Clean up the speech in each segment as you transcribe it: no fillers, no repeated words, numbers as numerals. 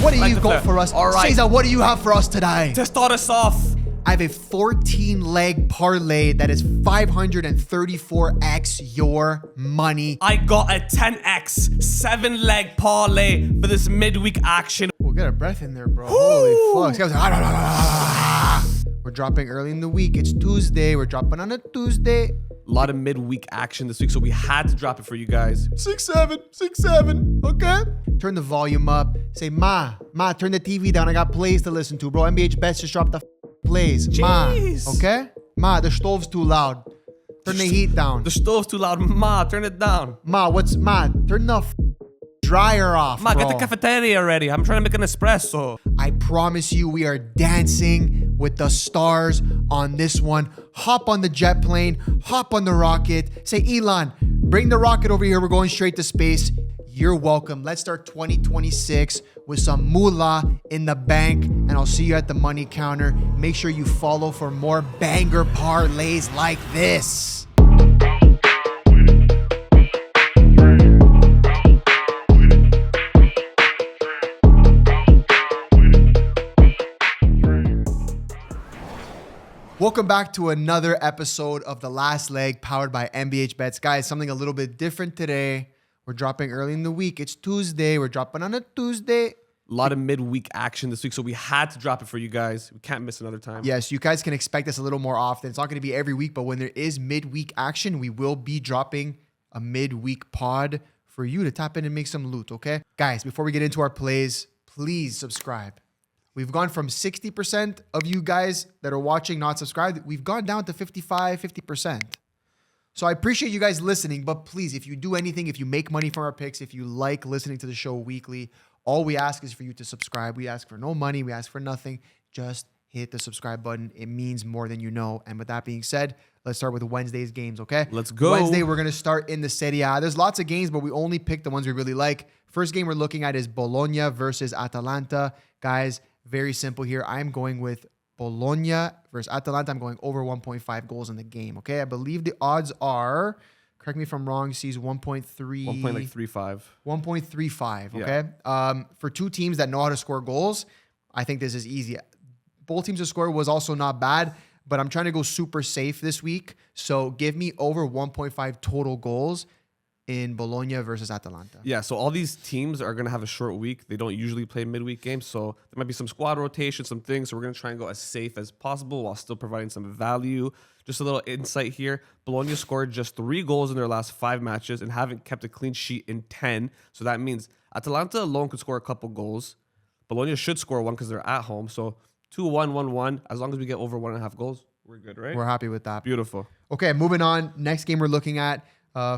What do you got for us? All right. Cesar, what do you have for us today? To start us off, I have a 14-leg parlay that is 534x your money. I got a 10x 7-leg parlay for this midweek action. We'll get a breath in there, bro. Holy fuck. We're dropping early in the week. It's Tuesday. We're dropping on a Tuesday. A lot of midweek action this week, so we had to drop it for you guys. 6-7, okay? Turn the volume up. Say, Ma, turn the TV down. I got plays to listen to, bro. MBH Bets just dropped the plays. Jeez. Ma, okay? Ma, the stove's too loud. Turn the heat down. The stove's too loud. Ma, turn it down. Ma, turn the dryer off, Ma, bro. get the cafeteria ready. I'm trying to make an espresso. I promise you, we are dancing with the stars on this one. Hop on the jet plane, hop on the rocket. Say, Elon, bring the rocket over here. We're going straight to space. You're welcome. Let's start 2026 with some moolah in the bank, and I'll see you at the money counter. Make sure you follow for more banger parlays like this. Welcome back to another episode of The Last Leg powered by MBH Bets. Guys, something a little bit different today. We're dropping early in the week. It's Tuesday. We're dropping on a Tuesday. A lot of midweek action this week, so we had to drop it for you guys. We can't miss another time. Yes, you guys can expect this a little more often. It's not going to be every week, but when there is midweek action, we will be dropping a midweek pod for you to tap in and make some loot, okay? Guys, before we get into our plays, please subscribe. We've gone from 60% of you guys that are watching not subscribed. We've gone down to 50%. So I appreciate you guys listening, but please, if you do anything, if you make money from our picks, if you like listening to the show weekly, all we ask is for you to subscribe. We ask for no money. We ask for nothing. Just hit the subscribe button. It means more than you know. And with that being said, let's start with Wednesday's games, okay? Let's go. Wednesday, we're going to start in the Serie A. There's lots of games, but we only pick the ones we really like. First game we're looking at is Bologna versus Atalanta. Guys, very simple here. I'm going with Bologna versus Atalanta. I'm going over 1.5 goals in the game, okay? I believe the odds are, correct me if I'm wrong, sees 1.3. 1.35. 1.35, okay? Yeah. For two teams that know how to score goals, I think this is easy. Both teams to score was also not bad, but I'm trying to go super safe this week. So give me over 1.5 total goals in Bologna versus Atalanta. Yeah, so all these teams are going to have a short week. They don't usually play midweek games, so there might be some squad rotation, some things. So we're going to try and go as safe as possible while still providing some value. Just a little insight here. Bologna scored just 3 goals in their last 5 matches and haven't kept a clean sheet in 10. So that means Atalanta alone could score a couple goals. Bologna should score 1 because they're at home. So 2-1, 1-1. As long as we get over 1.5 goals, we're good, right? We're happy with that. Beautiful. Okay, moving on. Next game we're looking at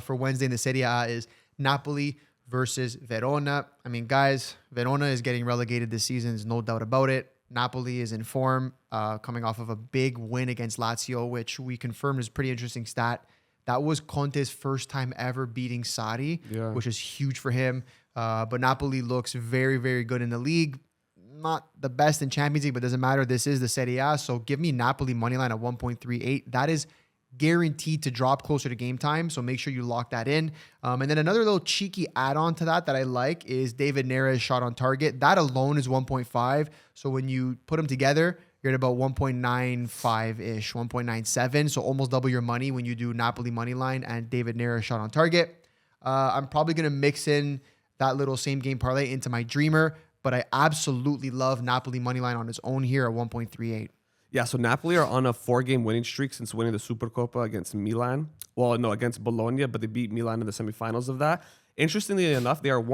for Wednesday in the Serie A is Napoli versus Verona. I mean, guys, Verona is getting relegated this season. There's no doubt about it. Napoli is in form, coming off of a big win against Lazio, which we confirmed is a pretty interesting stat. That was Conte's first time ever beating Sarri, which is huge for him. But Napoli looks very, very good in the league. Not the best in Champions League, but doesn't matter. This is the Serie A, so give me Napoli moneyline at 1.38. That is guaranteed to drop closer to game time, so make sure you lock that in. And then another little cheeky add-on to that I like is David Neres shot on target. That alone is 1.5. So when you put them together, you're at about 1.95-ish, 1.97. So almost double your money when you do Napoli money line and David Neres shot on target. I'm probably going to mix in that little same game parlay into my dreamer, but I absolutely love Napoli money line on its own here at 1.38. Yeah, so Napoli are on a 4-game winning streak since winning the Supercoppa against Milan. Well, no, against Bologna, but they beat Milan in the semifinals of that. Interestingly enough, they are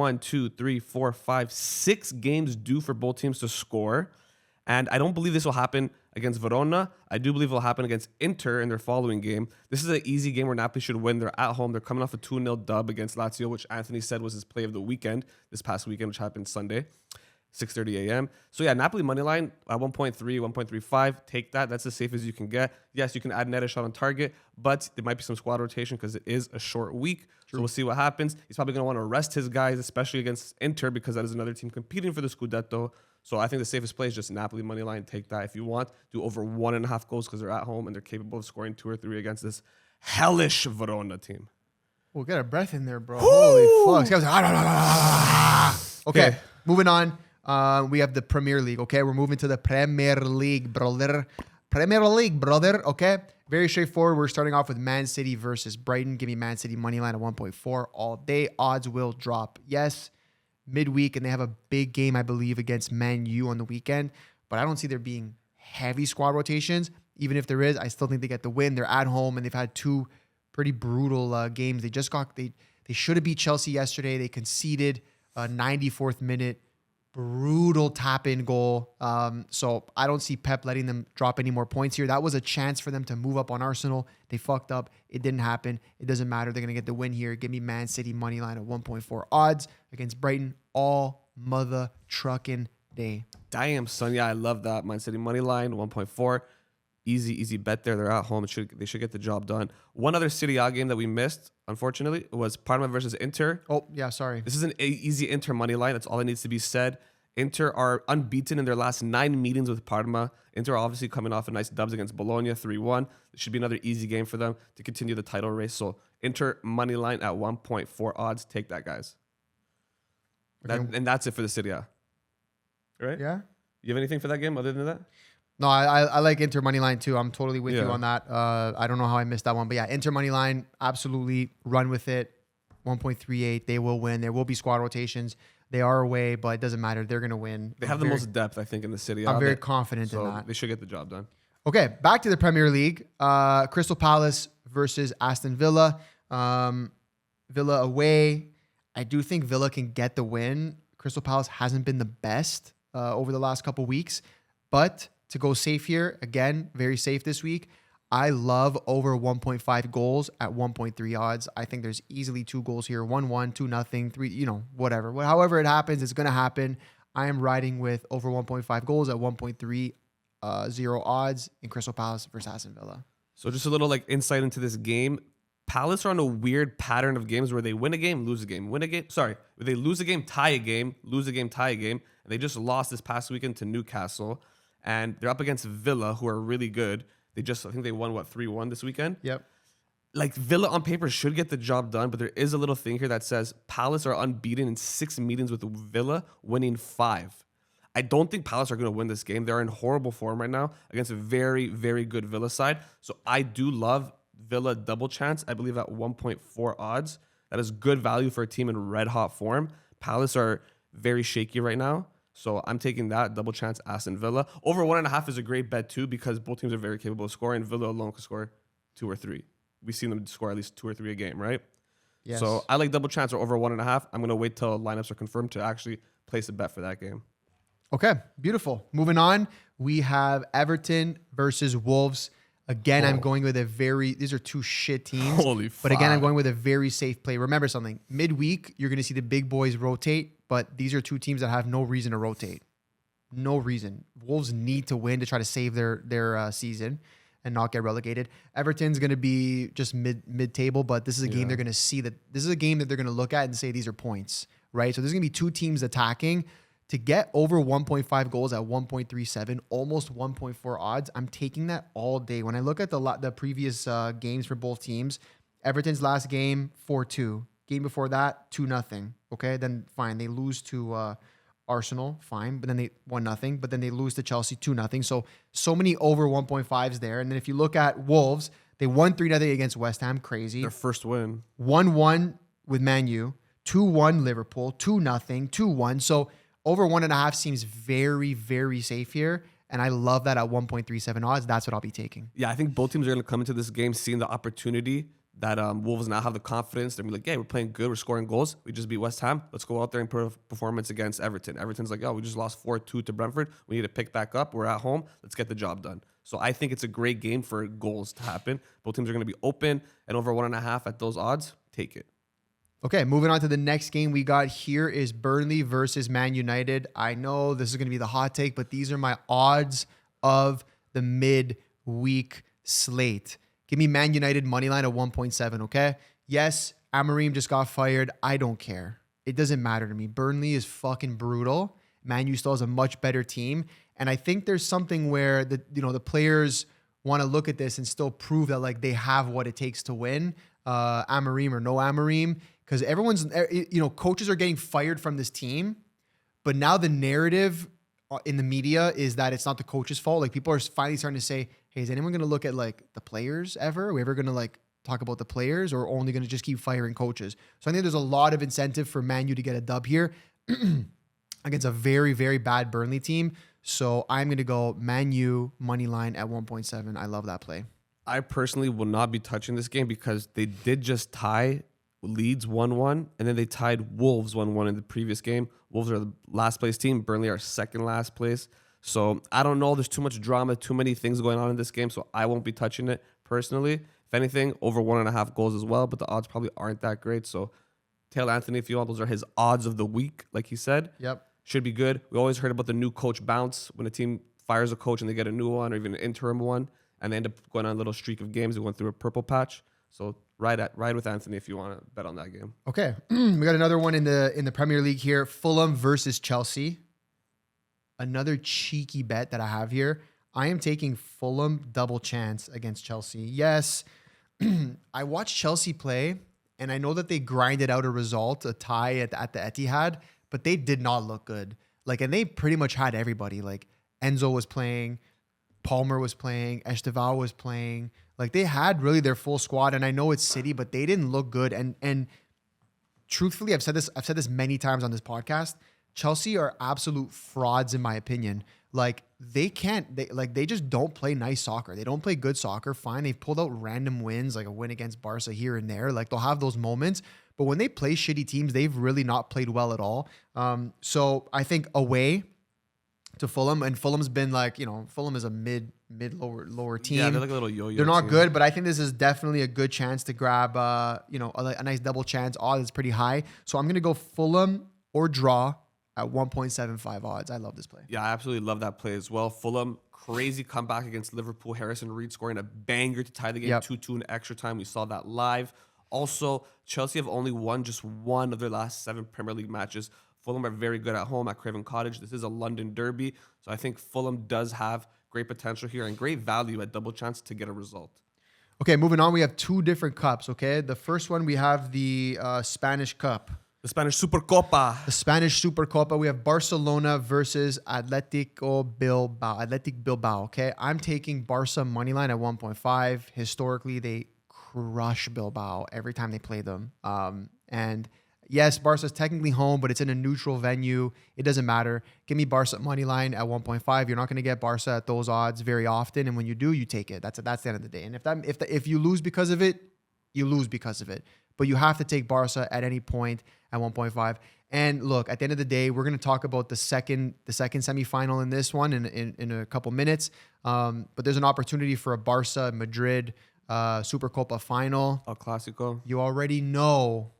6 games due for both teams to score. And I don't believe this will happen against Verona. I do believe it will happen against Inter in their following game. This is an easy game where Napoli should win. They're at home. They're coming off a 2-0 dub against Lazio, which Anthony said was his play of the weekend, this past weekend, which happened Sunday. 6:30 a.m. So yeah, Napoli money line at 1.3, 1.35. Take that. That's as safe as you can get. Yes, you can add Neres shot on target, but there might be some squad rotation because it is a short week. True. So we'll see what happens. He's probably going to want to rest his guys, especially against Inter, because that is another team competing for the Scudetto. So I think the safest play is just Napoli money line. Take that if you want. Do over 1.5 goals because they're at home and they're capable of scoring 2 or 3 against this hellish Verona team. We'll get a breath in there, bro. Woo! Holy fuck. Okay, moving on. We have the Premier League. Okay, we're moving to the Premier League, brother. Premier League, brother. Okay, very straightforward. We're starting off with Man City versus Brighton. Give me Man City money line at 1.4 all day. Odds will drop. Yes, midweek, and they have a big game, I believe, against Man U on the weekend. But I don't see there being heavy squad rotations. Even if there is, I still think they get the win. They're at home, and they've had two pretty brutal games. They should have beat Chelsea yesterday. They conceded a 94th minute brutal tap-in goal. So I don't see Pep letting them drop any more points here. That was a chance for them to move up on Arsenal. They fucked up. It didn't happen. It doesn't matter. They're going to get the win here. Give me Man City money line at 1.4 odds against Brighton all mother trucking day. Damn, son. Yeah, I love that. Man City money line, 1.4. Easy bet there. They're at home. They should get the job done. One other Serie A game that we missed, unfortunately, was Parma versus Inter. Oh, yeah, sorry. This is an easy Inter money line. That's all that needs to be said. Inter are unbeaten in their last 9 meetings with Parma. Inter are obviously coming off a nice dubs against Bologna, 3-1. It should be another easy game for them to continue the title race. So Inter money line at 1.4 odds. Take that, guys. Okay. And that's it for the Serie A. Right? Yeah. You have anything for that game other than that? No, I like Inter money line too. I'm totally with you Yeah. on that. I don't know how I missed that one, but yeah, Inter money line, absolutely run with it. 1.38, they will win. There will be squad rotations. They are away, but it doesn't matter. They're gonna win. They have the most depth, I think, in the City. I'm very confident in So that. they should get the job done. Okay, back to the Premier League. Crystal Palace versus Aston Villa. Villa away. I do think Villa can get the win. Crystal Palace hasn't been the best over the last couple weeks, but to go safe here, again, very safe this week. I love over 1.5 goals at 1.3 odds. I think there's easily 2 goals here. 1-1, 2-0, 3, whatever. However it happens, it's going to happen. I am riding with over 1.5 goals at 1.30 odds in Crystal Palace versus Aston Villa. So just a little insight into this game. Palace are on a weird pattern of games where they win a game, lose a game, win a game. Sorry, where they lose a game, tie a game, lose a game, tie a game. And they just lost this past weekend to Newcastle. And they're up against Villa, who are really good. I think they won, 3-1 this weekend? Yep. Villa on paper should get the job done, but there is a little thing here that says Palace are unbeaten in 6 meetings with Villa, winning 5. I don't think Palace are going to win this game. They're in horrible form right now against a very, very good Villa side. So I do love Villa double chance, I believe at 1.4 odds. That is good value for a team in red hot form. Palace are very shaky right now. So I'm taking that double chance Aston Villa. Over 1.5 is a great bet too because both teams are very capable of scoring. Villa alone can score 2 or 3. We've seen them score at least 2 or 3 a game, right? Yes. So I like double chance or over 1.5. I'm going to wait till lineups are confirmed to actually place a bet for that game. Okay, beautiful. Moving on, we have Everton versus Wolves. Again, I'm going with these are 2 shit teams. Holy But again, I'm fuck. going with a very safe play. Remember something, midweek, you're going to see the big boys rotate, but these are 2 teams that have no reason to rotate. No reason. Wolves need to win to try to save their season and not get relegated. Everton's going to be just mid-table, but this is a game they're going to see that this is a game that they're going to look at and say these are points, right? So there's going to be 2 teams attacking. To get over 1.5 goals at 1.37, almost 1.4 odds, I'm taking that all day. When I look at the previous games for both teams, Everton's last game, 4-2. Game before that, 2-0. Okay, then fine. They lose to Arsenal, fine. But then they 1-0. But then they lose to Chelsea, 2-0. So many over 1.5s there. And then if you look at Wolves, they won 3-0 against West Ham, crazy. Their first win. 1-1 with Man U, 2-1 Liverpool, 2-0, 2-1. So over 1.5 seems very, very safe here. And I love that at 1.37 odds. That's what I'll be taking. Yeah, I think both teams are going to come into this game seeing the opportunity that Wolves now have the confidence. They're going to be like, yeah, we're playing good. We're scoring goals. We just beat West Ham. Let's go out there and put a performance against Everton. Everton's like, oh, we just lost 4-2 to Brentford. We need to pick back up. We're at home. Let's get the job done. So I think it's a great game for goals to happen. Both teams are going to be open. And over 1.5 at those odds, take it. Okay, moving on to the next game we got here is Burnley versus Man United. I know this is going to be the hot take, but these are my odds of the mid-week slate. Give me Man United money line at 1.7, okay? Yes, Amaral just got fired. I don't care. It doesn't matter to me. Burnley is fucking brutal. Man U still has a much better team. And I think there's something where the players want to look at this and still prove that they have what it takes to win. Amaral or no Amaral. Because everyone's, coaches are getting fired from this team, But now the narrative in the media is that it's not the coach's fault. Like people are finally starting to say, hey, is anyone going to look at like the players ever? Are we ever going to like talk about the players, or only going to just keep firing coaches? So I think there's a lot of incentive for Man U to get a dub here against a very, very bad Burnley team. So I'm going to go Man U money line at 1.7. I love that play. I personally will not be touching this game because they did just tie Leeds 1-1, and then they tied Wolves 1-1 in the previous game. Wolves are the last place team. Burnley are second last place. So I don't know. There's too much drama, too many things going on in this game, so I won't be touching it personally. If anything, over 1.5 goals as well, but the odds probably aren't that great. So Tail Anthony, if you want, those are his odds of the week, like he said. Yep. Should be good. We always heard about the new coach bounce when a team fires a coach and they get a new one or even an interim one, and they end up going on a little streak of games. They went through a purple patch. So ride with Anthony if you want to bet on that game. Okay. We got another one in the Premier League here. Fulham versus Chelsea. Another cheeky bet that I have here. I am taking Fulham double chance against Chelsea. Yes, I watched Chelsea play, and I know that they grinded out a result, a tie at the Etihad, but they did not look good. Like, and they pretty much had everybody. Like, Enzo was playing, Palmer was playing, Esteval was playing. Like, they had really their full squad, and I know it's City, but they didn't look good. And truthfully, I've said this many times on this podcast. Chelsea are absolute frauds in my opinion. Like, they just don't play nice soccer. They don't play good soccer. Fine, they've pulled out random wins, like a win against Barca here and there. Like, they'll have those moments, but when they play shitty teams, they've really not played well at all. So I think away to Fulham, and Fulham's been like, Fulham is a mid lower team. Yeah, they're like a little yo-yo. They're not team. good, but I think this is definitely a good chance to grab, a nice double chance. Odds is pretty high, so I'm gonna go Fulham or draw at 1.75 odds. I love this play. Yeah, I absolutely love that play as well. Fulham, crazy comeback against Liverpool. Harrison Reed scoring a banger to tie the game 2-2 in extra time. We saw that live. Also, Chelsea have only won just one of their last 7 Premier League matches. Fulham are very good at home at Craven Cottage. This is a London derby, so I think Fulham does have great potential here and great value at double chance to get a result. Okay, moving on. We have 2 different cups, okay? The first one, we have the Spanish Cup. The Spanish Supercopa. The Spanish Supercopa. We have Barcelona versus Athletic Bilbao, okay? I'm taking Barca moneyline at 1.5. Historically, they crush Bilbao every time they play them. And yes, Barca's technically home, but it's in a neutral venue. It doesn't matter. Give me Barca moneyline at 1.5. You're not going to get Barca at those odds very often, and when you do, you take it. That's the end of the day. And if you lose because of it, you lose because of it. But you have to take Barca at any point at 1.5. And look, at the end of the day, we're going to talk about the second semifinal in this one in a couple minutes. But there's an opportunity for a Barca Madrid Supercopa final. El Clásico. You already know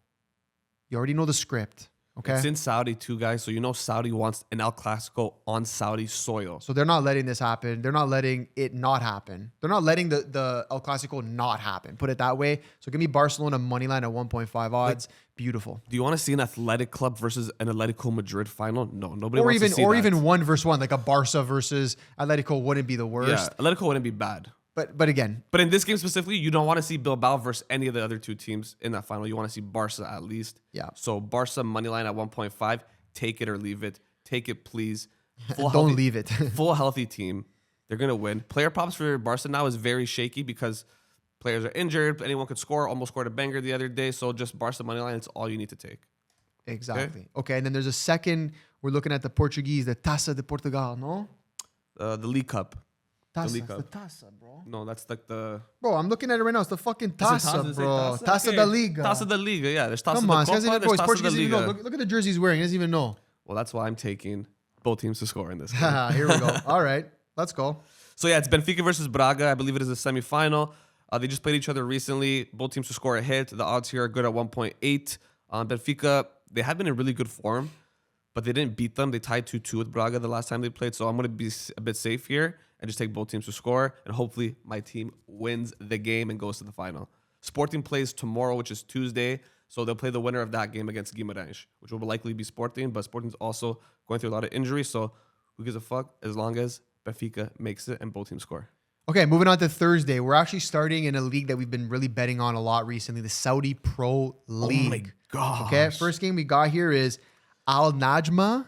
the script. Okay. It's in Saudi too, guys. So Saudi wants an El Clásico on Saudi soil. So they're not letting this happen. They're not letting it not happen. They're not letting the El Clásico not happen. Put it that way. So give me Barcelona moneyline at 1.5 odds. Beautiful. Do you want to see an Athletic Club versus an Atletico Madrid final? No, nobody or wants even to see or that. even 1-1, like a Barca versus Atletico wouldn't be the worst. Yeah, Atletico wouldn't be bad. But again, But in this game specifically, you don't want to see Bilbao versus any of the other 2 teams in that final. You want to see Barca at least. Yeah. So Barca moneyline at 1.5. Take it or leave it. Take it, please. don't leave it. Full healthy team. They're going to win. Player props for Barca now is very shaky because players are injured. Anyone could score. Almost scored a banger the other day. So just Barca moneyline, it's all you need to take. Exactly. Okay, and then there's a second. We're looking at the Portuguese, the Taça de Portugal, no? The League Cup. Taça, League it's the Cup. Taça, bro. No, that's like the... Bro, I'm looking at it right now. It's the fucking Is it Taça, Is it bro. Taça Okay. da Liga. Taça da Liga, yeah. There's Taça Come da on, Copa, this guy's there's even, Taça Portuguese da even know. Liga. Look at the jersey he's wearing. He doesn't even know. Well, that's why I'm taking both teams to score in this game. Here we go. All right, let's go. So yeah, it's Benfica versus Braga. I believe it is a semifinal. They just played each other recently. Both teams to score a hit. The odds here are good at 1.8. Benfica, they have been in really good form, but they didn't beat them. They tied 2-2 with Braga the last time they played. So I'm going to be a bit safe here and just take both teams to score. And hopefully my team wins the game and goes to the final. Sporting plays tomorrow, which is Tuesday. So they'll play the winner of that game against Guimarães, which will likely be Sporting. But Sporting's also going through a lot of injuries. So who gives a fuck as long as Benfica makes it and both teams score. Okay, moving on to Thursday. We're actually starting in a league that we've been really betting on a lot recently, the Saudi Pro League. Oh my gosh. Okay, first game we got here is Al Najma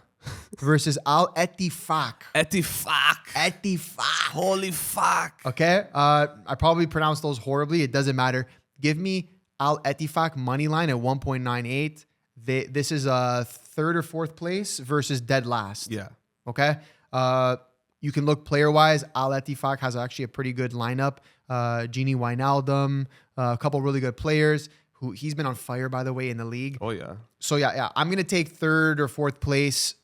versus Al Ettifaq. Ettifaq. Holy fuck. Okay. I probably pronounced those horribly. It doesn't matter. Give me Al Ettifaq money line at 1.98. This is a third or fourth place versus dead last. Yeah. Okay. You can look player wise. Al Ettifaq has actually a pretty good lineup. Gini Wijnaldum, a couple really good players. Who he's been on fire, by the way, in the league. Oh yeah. So yeah. I'm gonna take third or fourth place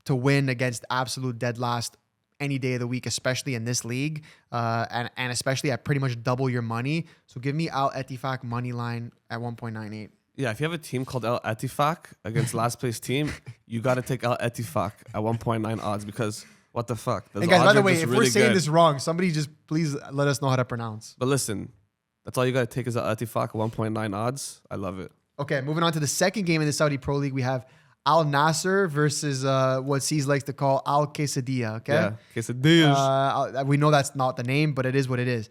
to win against absolute dead last any day of the week, especially in this league, and especially at pretty much double your money. So give me Al Ettifaq money line at 1.98. Yeah, if you have a team called Al Ettifaq against last place team, you got to take Al Ettifaq at 1.9 odds because what the fuck? Hey guys, by the way, if we're saying this wrong, somebody just please let us know how to pronounce. But listen, that's all you got to take is Al Ettifaq at 1.9 odds. I love it. Okay, moving on to the second game in the Saudi Pro League, we have Al Nasser versus what Cesar likes to call Al Quesadilla. Okay, yeah, Quesadillas. We know that's not the name, but it is what it is.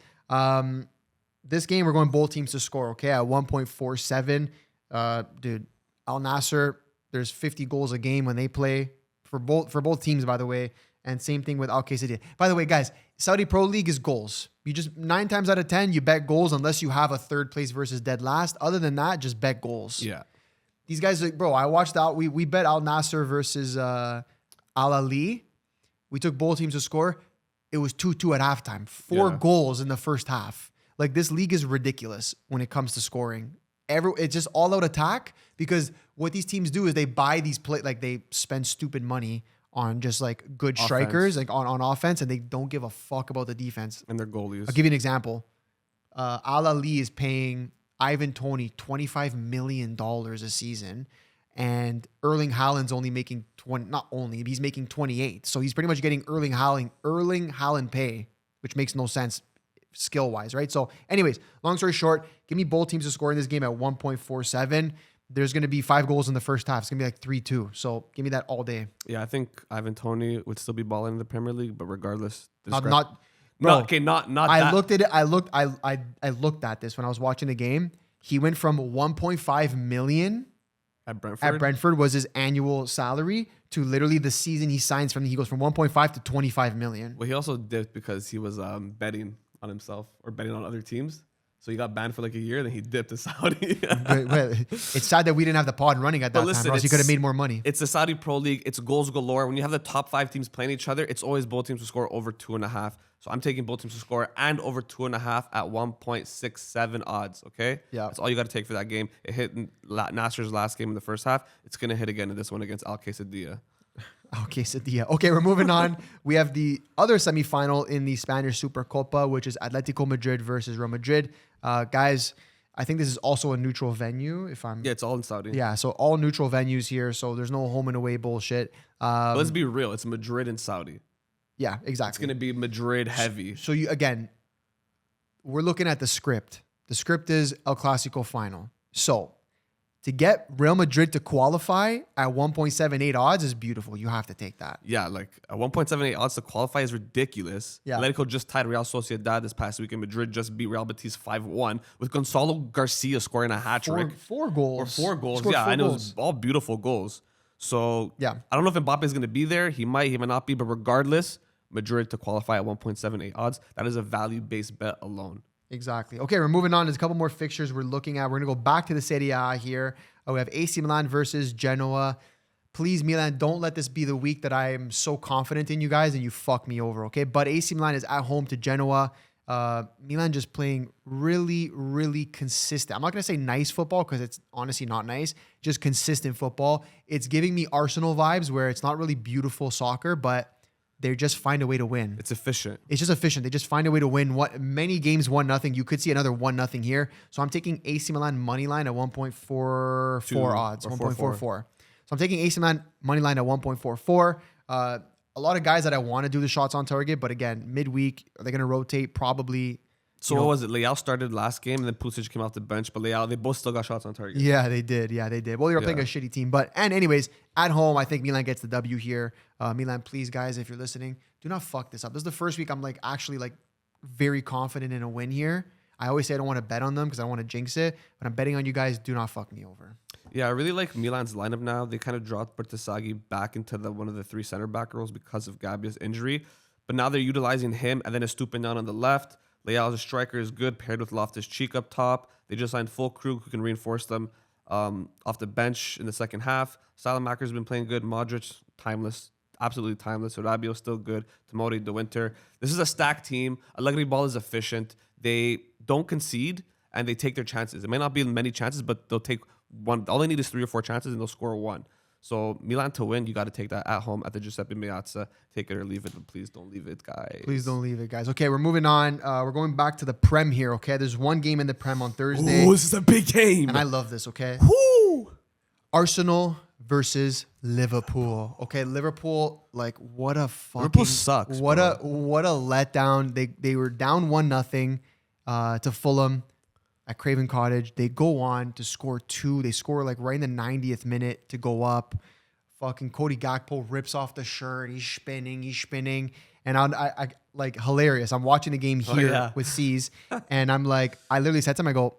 This game, we're going both teams to score. Okay, at 1.47. Dude, Al Nasser, there's 50 goals a game when they play for both teams, by the way. And same thing with Al Quesadilla. By the way, guys, Saudi Pro League is goals. You just 9 times out of 10, you bet goals unless you have a third place versus dead last. Other than that, just bet goals. Yeah. These guys, bro, I watched out. We bet Al Nasser versus Al Ali. We took both teams to score. It was 2-2 at halftime. 4 goals in the first half. Like, this league is ridiculous when it comes to scoring. It's just all out attack because what these teams do is they buy these they spend stupid money on just like good strikers, like on offense, and they don't give a fuck about the defense. And their goalies. I'll give you an example. Al Ali is paying Ivan Toney $25 million a season, and Erling Haaland's only making 20. Not only, he's making 28. So he's pretty much getting Erling Haaland pay, which makes no sense skill wise, right? So, anyways, long story short, give me both teams to score in this game at 1.47. There's going to be 5 goals in the first half. It's going to be like 3-2. So give me that all day. Yeah, I think Ivan Toney would still be balling in the Premier League, but regardless, Bro, I looked at it. I looked at this when I was watching the game. He went from 1.5 million at Brentford. Was his annual salary to literally the season he signs from. He goes from 1.5 to 25 million. Well, he also dipped because he was betting on himself or betting on other teams. So he got banned for like a year, then he dipped to Saudi. It's sad that we didn't have the pod running at that time, or else he could have made more money. It's the Saudi Pro League. It's goals galore. When you have the top 5 teams playing each other, it's always both teams to score over 2.5. So I'm taking both teams to score and over 2.5 at 1.67 odds. Okay, yeah, that's all you got to take for that game. It hit in Nasser's last game in the first half. It's gonna hit again in this one against Al Quesadilla. Okay, we're moving on. We have the other semifinal in the Spanish Supercopa, which is Atletico Madrid versus Real Madrid. Guys, I think this is also a neutral venue. Yeah, it's all in Saudi. Yeah, so all neutral venues here. So there's no home and away bullshit. Let's be real. It's Madrid and Saudi. Yeah, exactly. It's going to be Madrid heavy. So we're looking at the script. The script is El Clasico final. So to get Real Madrid to qualify at 1.78 odds is beautiful. You have to take that. Yeah, like a 1.78 odds to qualify is ridiculous. Yeah. Atletico just tied Real Sociedad this past week, and Madrid just beat Real Betis 5-1 with Gonzalo Garcia scoring a hat trick. 4 goals. Or 4 goals. Yeah, I know it was all beautiful goals. So yeah, I don't know if Mbappe is going to be there. He might not be, but regardless, Madrid to qualify at 1.78 odds. That is a value-based bet alone. Exactly. Okay, we're moving on. There's a couple more fixtures we're looking at. We're going to go back to the Serie A here. We have AC Milan versus Genoa. Please, Milan, don't let this be the week that I am so confident in you guys and you fuck me over, okay? But AC Milan is at home to Genoa. Milan just playing really, really consistent. I'm not going to say nice football because it's honestly not nice. Just consistent football. It's giving me Arsenal vibes where it's not really beautiful soccer, but they just find a way to win. It's efficient. It's just efficient. They just find a way to win. Many games 1-0. You could see another 1-0 here. So I'm taking AC Milan money line at 1.44 odds. 1.44. So I'm taking AC Milan money line at 1.44. A lot of guys that I want to do the shots on target, but again, midweek, are they going to rotate? Probably. So what was it? Leao started last game, and then Pulisic came off the bench. But Leao, they both still got shots on target. Yeah, they did. Well, you're playing a shitty team. Anyways, at home, I think Milan gets the W here. Milan, please, guys, if you're listening, do not fuck this up. This is the first week I'm actually very confident in a win here. I always say I don't want to bet on them because I don't want to jinx it, but I'm betting on you guys. Do not fuck me over. Yeah, I really like Milan's lineup now. They kind of dropped Bertasaghi back into one of the 3 center back roles because of Gabbia's injury. But now they're utilizing him and then Estupiñán on the left. Leao as a striker is good, paired with Loftus-Cheek up top. They just signed Füllkrug, who can reinforce them off the bench in the second half. Salamaker's been playing good. Modric, timeless. Absolutely timeless. Rabiot still good. Tomori, De Winter. This is a stacked team. Allegri ball is efficient. They don't concede and they take their chances. It may not be many chances, but they'll take one. All they need is 3 or 4 chances and they'll score 1. So Milan to win, you got to take that at home at the Giuseppe Meazza. Take it or leave it, but please don't leave it, guys. Please don't leave it, guys. Okay, we're moving on. We're going back to the Prem here, okay? There's one game in the Prem on Thursday. Oh, this is a big game. And I love this, okay? Woo! Arsenal versus Liverpool. Okay, Liverpool, like what a fucking Liverpool sucks. What a letdown. They were down 1-0 to Fulham at Craven Cottage. They go on to score 2. They score like right in the 90th minute to go up. Fucking Cody Gakpo rips off the shirt. He's spinning. And I like hilarious. I'm watching the game here with C's, and I'm like, I literally said to him, I go,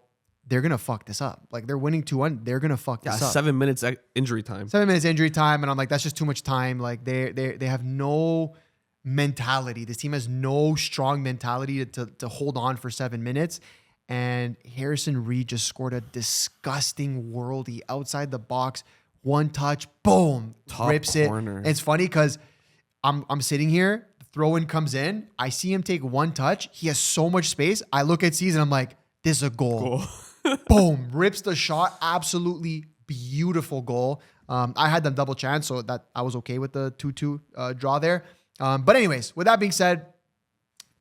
they're gonna fuck this up. Like they're winning 2-1. They're gonna fuck this up. 7 minutes injury time. 7 minutes injury time, and I'm like, that's just too much time. Like they have no mentality. This team has no strong mentality to hold on for 7 minutes. And Harrison Reed just scored a disgusting worldie outside the box. One touch, boom, Top rips corner. it. And it's funny because I'm sitting here, the throw-in comes in. I see him take one touch. He has so much space. I look at Cesar and I'm like, this is a goal. Boom, rips the shot. Absolutely beautiful goal. I had them double chance, so that I was okay with the 2-2 draw there. But anyways, with that being said,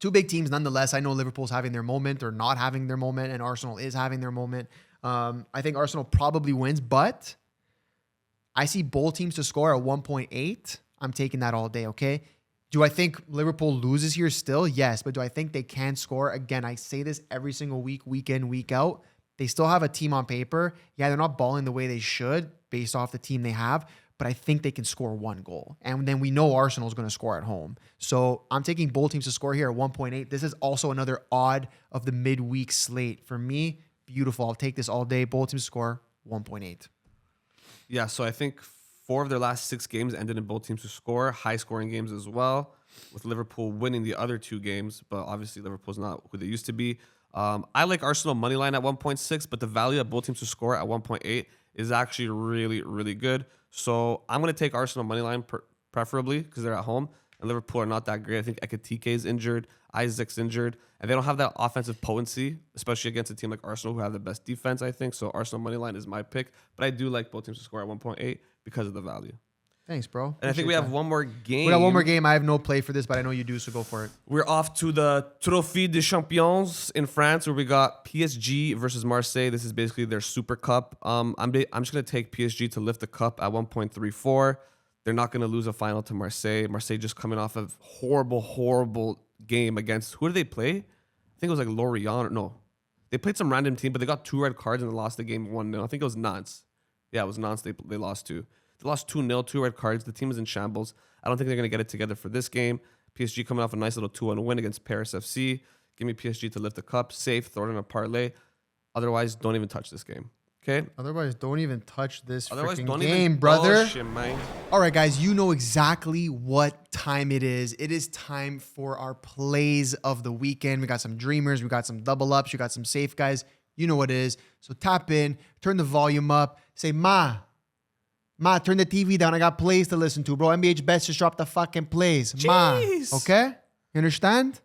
2 big teams nonetheless. I know Liverpool's having their moment or not having their moment, and Arsenal is having their moment. I think Arsenal probably wins, but I see both teams to score at 1.8. I'm taking that all day, okay? Do I think Liverpool loses here still? Yes, but do I think they can score? Again, I say this every single week, week in, week out. They still have a team on paper. Yeah, they're not balling the way they should based off the team they have, but I think they can score 1 goal. And then we know Arsenal is going to score at home. So I'm taking both teams to score here at 1.8. This is also another odd of the midweek slate. For me, beautiful. I'll take this all day. Both teams score 1.8. Yeah, so I think 4 of their last 6 games ended in both teams to score, high-scoring games as well, with Liverpool winning the other 2 games, but obviously Liverpool's not who they used to be. I like Arsenal money line at 1.6, but the value of both teams to score at 1.8 is actually really, really good. So I'm going to take Arsenal money line preferably because they're at home, and Liverpool are not that great. I think Ekitike is injured, Isaac's injured, and they don't have that offensive potency, especially against a team like Arsenal who have the best defense, I think. So Arsenal money line is my pick, but I do like both teams to score at 1.8 because of the value. Thanks, bro. And I think we have one more game. We got one more game. I have no play for this, but I know you do, so go for it. We're off to the Trophée des Champions in France, where we got PSG versus Marseille. This is basically their Super Cup. I'm just going to take PSG to lift the cup at 1.34. They're not going to lose a final to Marseille. Marseille just coming off a horrible game against, who did they play? I think it was like Lorient. No, they played some random team, but they got 2 red cards and they lost the game 1-0. I think it was Nantes. Yeah, it was Nantes they lost to. They lost 2-0, 2 red cards. The team is in shambles. I don't think they're going to get it together for this game. PSG coming off a nice little 2-1 win against Paris FC. Give me PSG to lift the cup. Safe. Throw it in a parlay. Otherwise, don't even touch this game. Okay? Otherwise, don't even touch this Otherwise, freaking don't game, even brother. Bullshit, man. All right, guys, you know exactly what time it is. It is time for our plays of the weekend. We got some dreamers. We got some double ups. We got some safe guys. You know what it is. So tap in, turn the volume up. Say, Ma, turn the TV down. I got plays to listen to, bro. MBH Bets just dropped the fucking plays. Jeez. Ma, okay? You understand?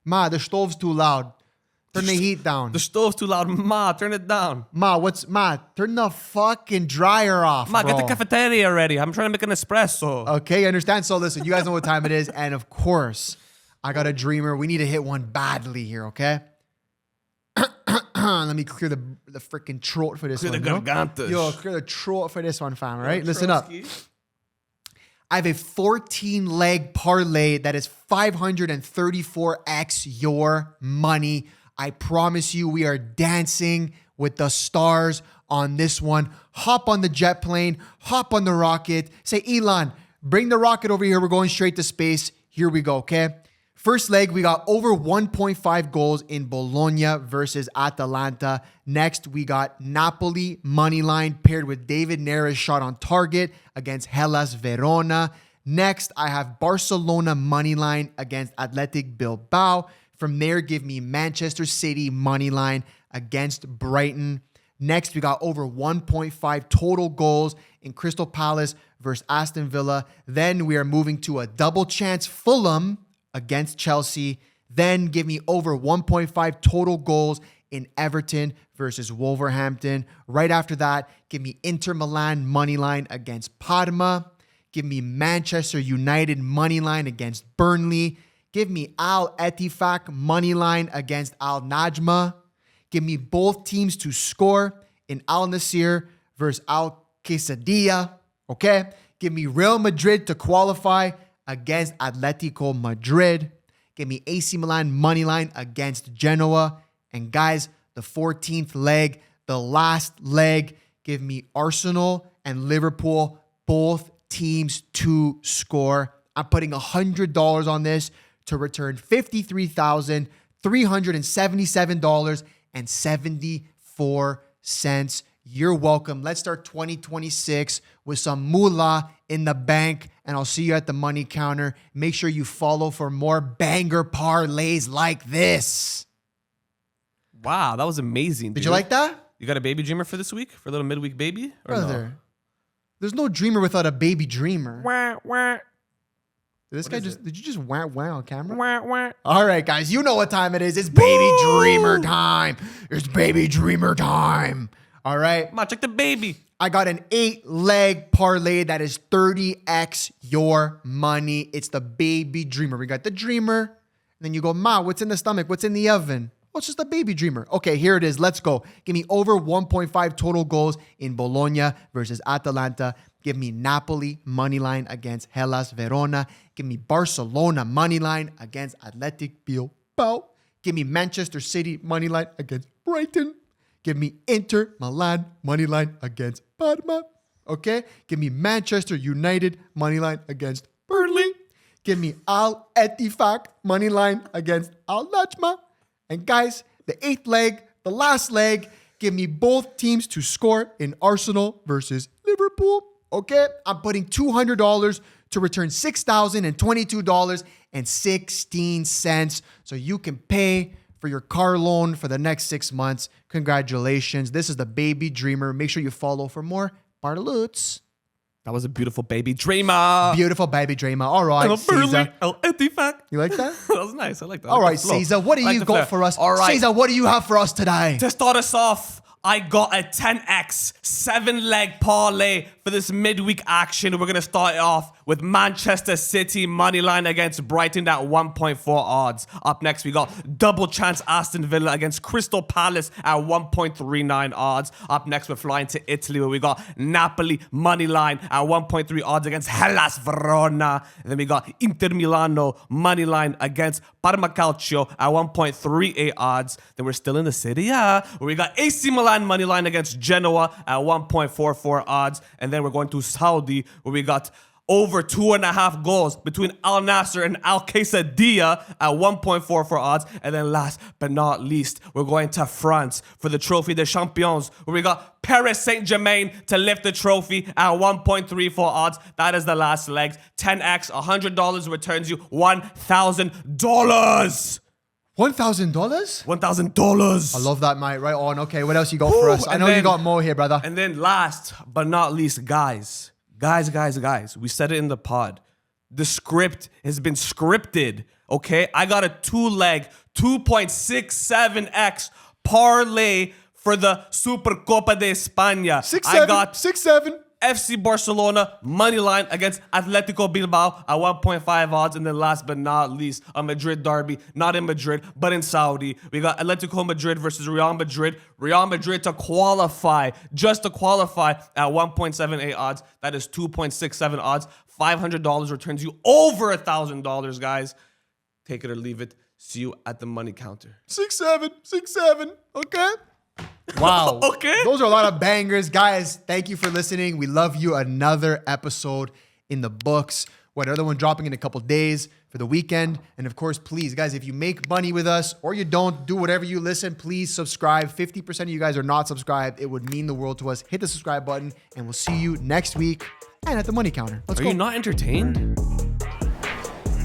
Ma, the stove's too loud. Turn the heat down. The stove's too loud. Ma, turn it down. Ma, turn the fucking dryer off, Ma, bro. get the cafeteria ready. I'm trying to make an espresso. Okay, you understand? So listen, you guys know what time it is. And of course, I got a dreamer. We need to hit one badly here, okay? Let me clear the freaking throat for this Clear one. the gargantas. Yo, clear the throat for this one, fam, all right? Listen up. I have a 14-leg parlay that is 534x your money. I promise you we are dancing with the stars on this one. Hop on the jet plane. Hop on the rocket. Say, Elon, bring the rocket over here. We're going straight to space. Here we go, okay? First leg, we got over 1.5 goals in Bologna versus Atalanta. Next, we got Napoli money line paired with David Neres shot on target against Hellas Verona. Next, I have Barcelona money line against Athletic Bilbao. From there, give me Manchester City money line against Brighton. Next, we got over 1.5 total goals in Crystal Palace versus Aston Villa. Then we are moving to a double chance Fulham against Chelsea. Then give me over 1.5 total goals in Everton versus Wolverhampton. Right after that, give me Inter Milan money line against Parma. Give me Manchester United money line against Burnley. Give me Al Ettifaq money line against Al Najma. Give me both teams to score in Al Nassr versus Al Qasiyah. Okay? Give me Real Madrid to qualify against Atletico Madrid. Give me AC Milan money line against Genoa. And guys, the 14th leg, the last leg, give me Arsenal and Liverpool, both teams to score. I'm putting $100 on this to return $53,377.74. You're welcome. Let's start 2026 with some moolah in the bank, and I'll see you at the money counter. Make sure you follow for more banger parlays like this. Wow, that was amazing. Did you like that? You got a baby dreamer for this week? For a little midweek baby? Or Brother, no? there's no dreamer without a baby dreamer. Wah, wah. Did you just wah wah on camera? Wah, wah. All right, guys, you know what time it is. It's baby dreamer time. It's baby dreamer time. All right. Come on, check the baby. I got an 8-leg parlay that is 30x your money. It's the baby dreamer. We got the dreamer. And then you go, Ma, what's in the stomach? What's in the oven? Oh, it's just a baby dreamer. Okay, here it is. Let's go. Give me over 1.5 total goals in Bologna versus Atalanta. Give me Napoli money line against Hellas Verona. Give me Barcelona money line against Athletic Bilbao. Give me Manchester City money line against Brighton. Give me Inter Milan money line against Parma. Okay? Give me Manchester United money line against Burnley. Give me Al Ettifaq money line against Al Najma. And guys, the 8th leg, the last leg, give me both teams to score in Arsenal versus Liverpool. Okay? I'm putting $200 to return $6,022.16 so you can pay for your car loan for the next 6 months. Congratulations. This is the baby dreamer. Make sure you follow for more parlays. That was a beautiful baby dreamer. Beautiful baby dreamer. All right, Cesar. You like that? That was nice. I like that. All right, Cesar, what do you got for us? All right. Cesar, what do you have for us today? To start us off, I got a 10x 7-leg parlay for this midweek action. We're going to start it off with Manchester City money line against Brighton at 1.4 odds. Up next, we got double chance Aston Villa against Crystal Palace at 1.39 odds. Up next, we're flying to Italy where we got Napoli money line at 1.3 odds against Hellas Verona. And then we got Inter Milano money line against Parma Calcio at 1.38 odds. Then we're still in the Serie where we got AC Milan money line against Genoa at 1.44 odds. And then we're going to Saudi where we got over 2.5 goals between Al Nassr and Al Qasiyah at 1.44 odds. And then last but not least, we're going to France for the Trophy des Champions, where we got Paris Saint-Germain to lift the trophy at 1.34 odds. That is the last legs. 10x, $100 returns you $1,000. $1,000? $1,000. I love that, mate. Right on. Okay, what else you got for us? I know you got more here, brother. And then last but not least, guys, we said it in the pod. The script has been scripted, okay? I got a 2-leg, 2.67x parlay for the Super Copa de España. 6-7. FC Barcelona money line against Atletico Bilbao at 1.5 odds. And then last but not least, a Madrid derby, not in Madrid, but in Saudi. We got Atletico Madrid versus Real Madrid. Real Madrid to qualify, just to qualify at 1.78 odds. That is 2.67 odds. $500 returns you over $1,000, guys. Take it or leave it. See you at the money counter. 6-7. Okay. Wow. Okay. Those are a lot of bangers. Guys, thank you for listening. We love you. Another episode in the books. Another one dropping in a couple days for the weekend. And of course, please, guys, if you make money with us or you don't, do whatever you listen, please subscribe. 50% of you guys are not subscribed. It would mean the world to us. Hit the subscribe button, and we'll see you next week and at the money counter. Let's go. Are you not entertained?